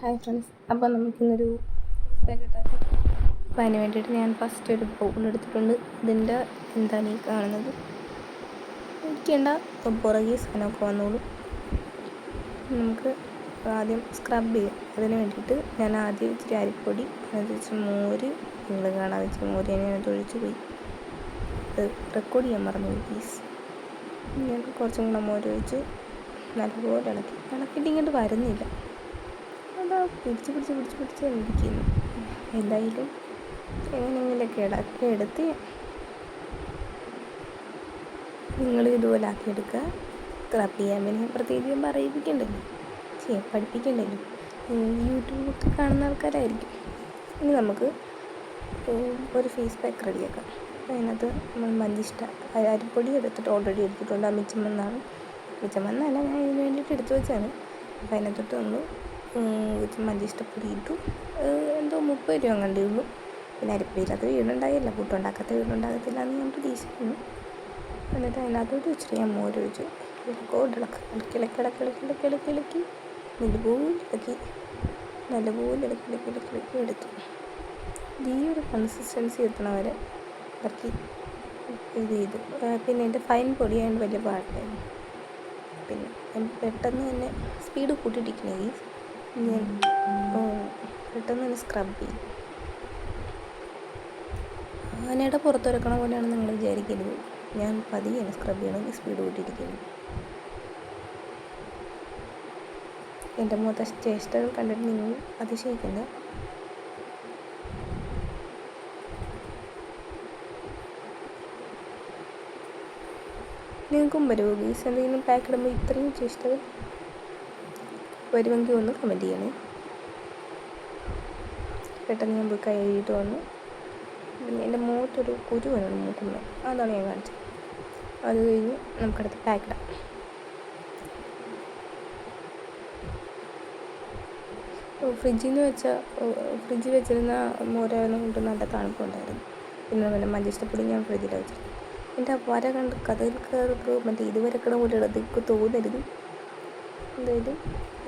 Hi friends, അപ്പോൾ നമുക്കിന്നൊരു packet. അപ്പോൾ അതിന് വേണ്ടിയിട്ട് ഞാൻ ഫസ്റ്റ് ഒരു ബൗൾ എടുത്തിട്ടുണ്ട്. ഇതിൻ്റെ എന്താണ് ഈ കാണുന്നത് ഇരിക്കേണ്ട പുറകെ സാധനമൊക്കെ വന്നോളൂ. നമുക്ക് ആദ്യം സ്ക്രബ് ചെയ്യാം. അതിന് വേണ്ടിയിട്ട് ഞാൻ ആദ്യം ഇച്ചിരി അരിപ്പൊടി, അതിനകത്ത് വെച്ച് മോര്, നിങ്ങൾ കാണാതെ വെച്ച് മോര് അതിനകത്ത് ഒഴിച്ച് പോയി. അത് റെക്കോർഡ് ചെയ്യാൻ മറന്നുപോയി പ്ലീസ്. ഞാൻ കുറച്ചും കൂടെ മോര് ഒഴിച്ച് നല്ലപോലെ ഇളക്കിയിട്ട് ഇങ്ങോട്ട് വരുന്നില്ല. അതാ പിടിച്ച് ഇരിക്കുന്നു. എന്തായാലും എങ്ങനെയെങ്കിലൊക്കെ എടുത്ത് നിങ്ങൾ ഇതുപോലെ ആക്കിയെടുക്കുക. സ്ക്രബ് ചെയ്യാൻ പിന്നെ പ്രത്യേകിച്ച് പറയിപ്പിക്കണ്ടല്ലോ, പഠിപ്പിക്കണ്ടല്ലോ. യൂട്യൂബൊക്കെ കാണുന്ന ആൾക്കാരായിരിക്കും. ഇനി നമുക്ക് ഒരു ഫേസ് പാക്ക് റെഡിയാക്കാം. അതിനകത്ത് നമ്മൾ മല്ലിഷ്ട അരിപ്പൊടി ഓൾറെഡി എടുത്തിട്ടുണ്ട്. ആ മിച്ചമെന്നല്ല, ഞാൻ ഇതിന് വേണ്ടിയിട്ട് എടുത്തു വെച്ചാണ്. അപ്പോൾ അതിനകത്തോട്ട് നമ്മൾ മല്ലിഷ്ടപ്പൊടി ഇട്ടു. എന്തോ 30 രൂപ കണ്ടേ ഉള്ളൂ. പിന്നെ അരിപ്പൊടിയില്ലാത്ത വീടുണ്ടായില്ല, പുട്ടുണ്ടാക്കാത്ത വീടുണ്ടാകത്തില്ല എന്ന് ഞാൻ പ്രതീക്ഷിക്കുന്നു. എന്നിട്ട് അതിനകത്തോട്ട് ഇച്ചിരി ഞാൻ മോര് ഒഴിച്ചു. ഇളക്കി നല്ലപോലെ ഇളക്കി എടുത്തു. ഈ ഒരു കൺസിസ്റ്റൻസി എത്തണവരെ ഇളക്കി ഇത് ചെയ്തു. പിന്നെ എൻ്റെ ഫൈൻ പൊടിയായതുകൊണ്ട് വലിയ പാടില്ലായിരുന്നു. പിന്നെ പെട്ടെന്ന് തന്നെ സ്പീഡ് കൂട്ടിയിട്ടിരിക്കണമെങ്കിൽ ഞാൻ പെട്ടെന്ന് തന്നെ സ്ക്രബ് ചെയ്യും. ആനയുടെ പുറത്തിറക്കണ പോലെയാണ് നിങ്ങൾ വിചാരിക്കരുത്. ഞാൻ പതിയാണ് സ്ക്രബ് ചെയ്യണമെങ്കിൽ സ്പീഡ് കൂട്ടിയിരിക്കുന്നു. എൻ്റെ മുഖത്തെ ചേഷ്ടകൾ കണ്ടിട്ട് നിങ്ങൾ അതിശയിക്കണ്ട. നിങ്ങൾക്കും വരുമോ ഗീസ്? എന്തെങ്കിലും പാക്ക് ഇടുമ്പോൾ ഇത്രയും ചേഷ്ടകൾ വരുമെങ്കിൽ ഒന്ന് കമൻറ്റ് ചെയ്യണേ. പെട്ടെന്ന് ഞാൻ പോയി കഴുകിയിട്ട് വന്നു. പിന്നെ എൻ്റെ മുഖത്തൊരു കുരു വന്നു മൂക്കുമ്പോൾ, അതാണ് ഞാൻ കാണിച്ചത്. അത് കഴിഞ്ഞ് നമുക്കടുത്ത് പാക്കിടാം. ഫ്രിഡ്ജിൽ വെച്ചിരുന്ന മോരായിരുന്നു കൊണ്ട് നല്ല തണുപ്പുണ്ടായിരുന്നു. പിന്നെ നല്ല മല്ലിഷ്ടപ്പൊടി ഞാൻ ഫ്രിഡ്ജിലാണ് വെച്ചത്. എൻ്റെ ആ വര കണ്ട് കഥകൾക്ക് മറ്റേ ഇതുവരക്കണ പോലെ ഇടത്തേക്ക് തോന്നരുത്. എന്തായാലും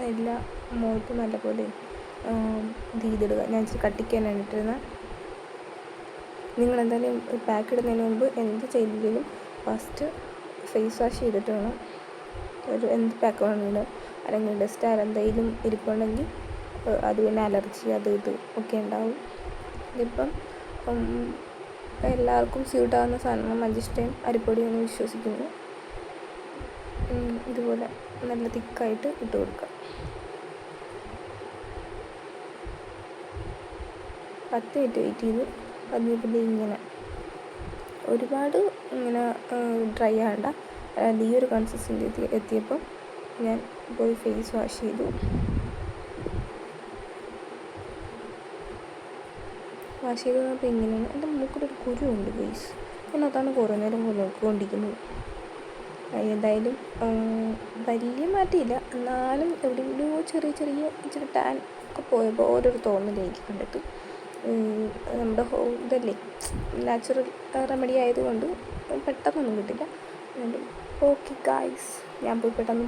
എല്ലാ മുഖത്തും നല്ലപോലെ ഇത് ചെയ്തിടുക. ഞാൻ ഇച്ചിരി കട്ടിക്കാനാണ് ഇട്ടിരുന്നത്. നിങ്ങളെന്തായാലും പാക്ക് ഇടുന്നതിന് മുമ്പ് എന്ത് ചെയ്തില്ലെങ്കിലും ഫസ്റ്റ് ഫേസ് വാഷ് ചെയ്തിട്ട് വേണം എന്ത് പാക്ക് വേണമെങ്കിലും. അല്ലെങ്കിൽ ഡസ്റ്റ് എന്തെങ്കിലും ഇരിപ്പുണ്ടെങ്കിൽ അത് പിന്നെ അലർജി അത് ഒക്കെ ഉണ്ടാവും. ഇതിപ്പം എല്ലാവർക്കും സ്യൂട്ടാകുന്ന സാധനങ്ങൾ മല്ലിഷ്ടയും അരിപ്പൊടിയെന്ന് വിശ്വസിക്കുന്നു. ഇതുപോലെ നല്ല തിക്കായിട്ട് ഇട്ട് കൊടുക്കുക. 10 മിനിറ്റ് വെയിറ്റ് ചെയ്ത് അതിന് ഇങ്ങനെ ഒരുപാട് ഇങ്ങനെ ഡ്രൈ ആകണ്ട. ഈ ഒരു കൺസിസ്റ്റൻസി എത്തിയപ്പോൾ ഞാൻ പോയി ഫേസ് വാഷ് ചെയ്തു. വാഷ് ചെയ്ത് വന്നപ്പോൾ ഇങ്ങനെയാണ്. എൻ്റെ മൂക്കിലൊരു കുരു ഉണ്ട് ഗൈസ്. ഞാൻ അതാണ് കുറേ നേരം നോക്കിക്കൊണ്ടിരിക്കുന്നത്. എന്തായാലും വലിയ മാറ്റമില്ല, എന്നാലും എവിടെയെങ്കിലുമോ ചെറിയ ഇച്ചിരി ടാൻ ഒക്കെ പോയപ്പോൾ ഓരോരു തോന്നലേക്ക് കണ്ടിട്ട്. നമ്മുടെ ഇതല്ലേ, നാച്ചുറൽ റെമഡി ആയതുകൊണ്ട് പെട്ടെന്നൊന്നും കിട്ടില്ല. ഓക്കെ ഗായ്സ്, ഞാൻ പോയി പെട്ടെന്ന്